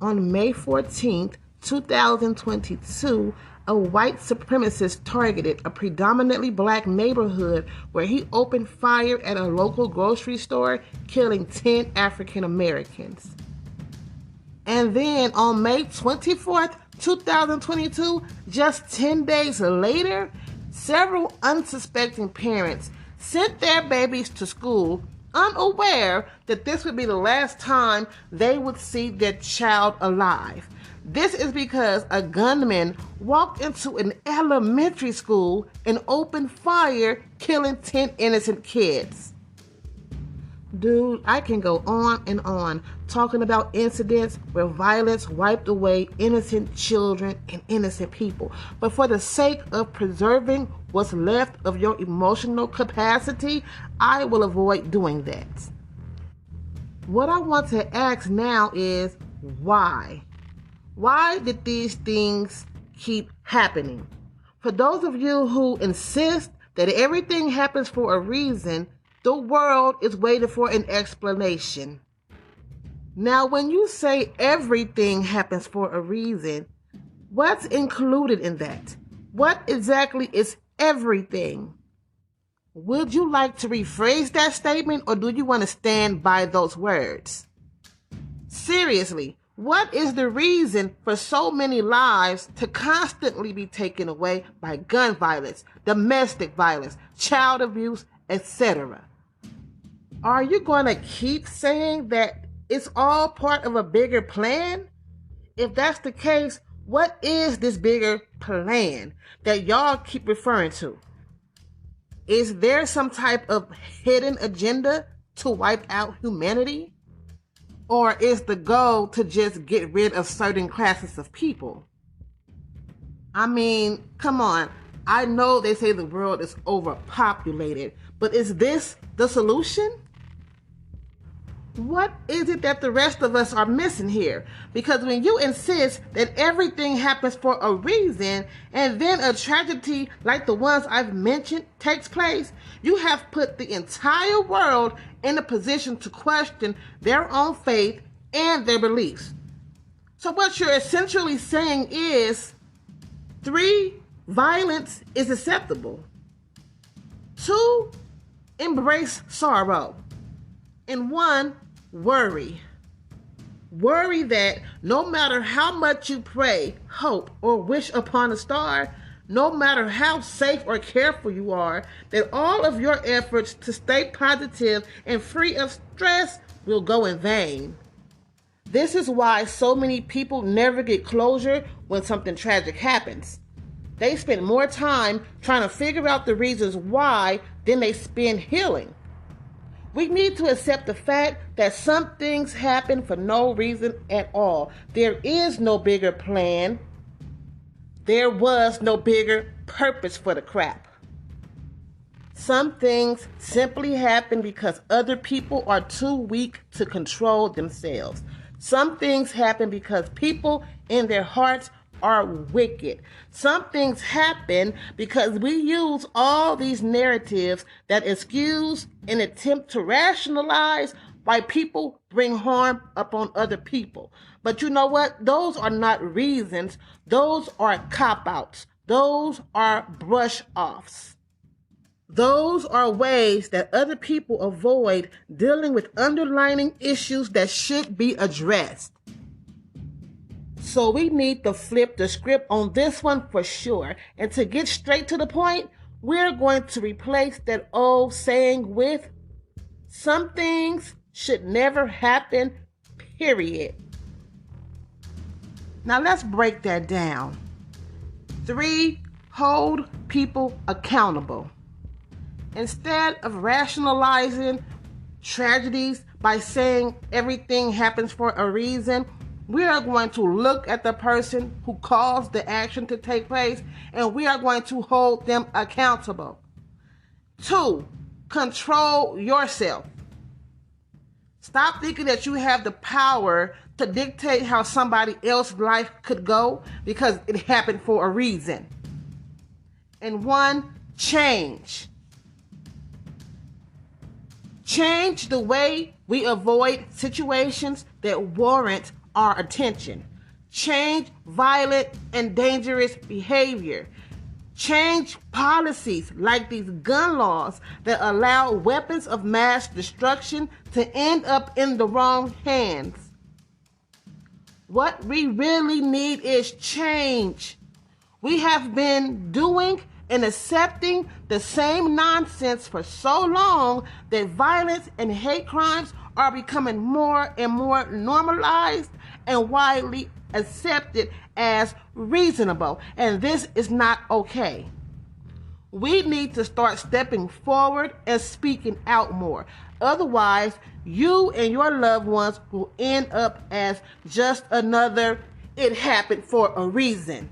On May 14th, 2022, a white supremacist targeted a predominantly black neighborhood where he opened fire at a local grocery store, killing 10 African Americans. And then on May 24th, 2022, just 10 days later, several unsuspecting parents sent their babies to school unaware that this would be the last time they would see their child alive. This is because a gunman walked into an elementary school and opened fire, killing 10 innocent kids. Dude, I can go on and on talking about incidents where violence wiped away innocent children and innocent people. But for the sake of preserving what's left of your emotional capacity, I will avoid doing that. What I want to ask now is why? Why did these things keep happening? For those of you who insist that everything happens for a reason, the world is waiting for an explanation. Now, when you say everything happens for a reason, what's included in that? What exactly is everything? Would you like to rephrase that statement, or do you want to stand by those words? Seriously, what is the reason for so many lives to constantly be taken away by gun violence, domestic violence, child abuse, etc.? Are you going to keep saying that it's all part of a bigger plan? If that's the case, what is this bigger plan that y'all keep referring to? Is there some type of hidden agenda to wipe out humanity? Or is the goal to just get rid of certain classes of people? I mean, come on. I know they say the world is overpopulated, but is this the solution? What is it that the rest of us are missing here? Because when you insist that everything happens for a reason, and then a tragedy like the ones I've mentioned takes place, you have put the entire world in a position to question their own faith and their beliefs. So what you're essentially saying is, 3, violence is acceptable. 2, embrace sorrow. And 1, worry. Worry that no matter how much you pray, hope, or wish upon a star, no matter how safe or careful you are, that all of your efforts to stay positive and free of stress will go in vain. This is why so many people never get closure when something tragic happens. They spend more time trying to figure out the reasons why than they spend healing. We need to accept the fact that some things happen for no reason at all. There is no bigger plan. There was no bigger purpose for the crap. Some things simply happen because other people are too weak to control themselves. Some things happen because people in their hearts are wicked. Some things happen because we use all these narratives that excuse and attempt to rationalize why people bring harm upon other people. But you know what? Those are not reasons. Those are cop-outs. Those are brush-offs. Those are ways that other people avoid dealing with underlying issues that should be addressed. So we need to flip the script on this one for sure. And to get straight to the point, we're going to replace that old saying with, some things should never happen, period. Now let's break that down. 3, hold people accountable. Instead of rationalizing tragedies by saying everything happens for a reason, we are going to look at the person who caused the action to take place, and we are going to hold them accountable. 2, control yourself. Stop thinking that you have the power to dictate how somebody else's life could go because it happened for a reason. And 1, change. Change the way we avoid situations that warrant our attention. Change violent and dangerous behavior. Change policies like these gun laws that allow weapons of mass destruction to end up in the wrong hands. What we really need is change. We have been doing and accepting the same nonsense for so long that violence and hate crimes are becoming more and more normalized and widely accepted as reasonable. And this is not okay. We need to start stepping forward and speaking out more. Otherwise, you and your loved ones will end up as just another "it happened for a reason."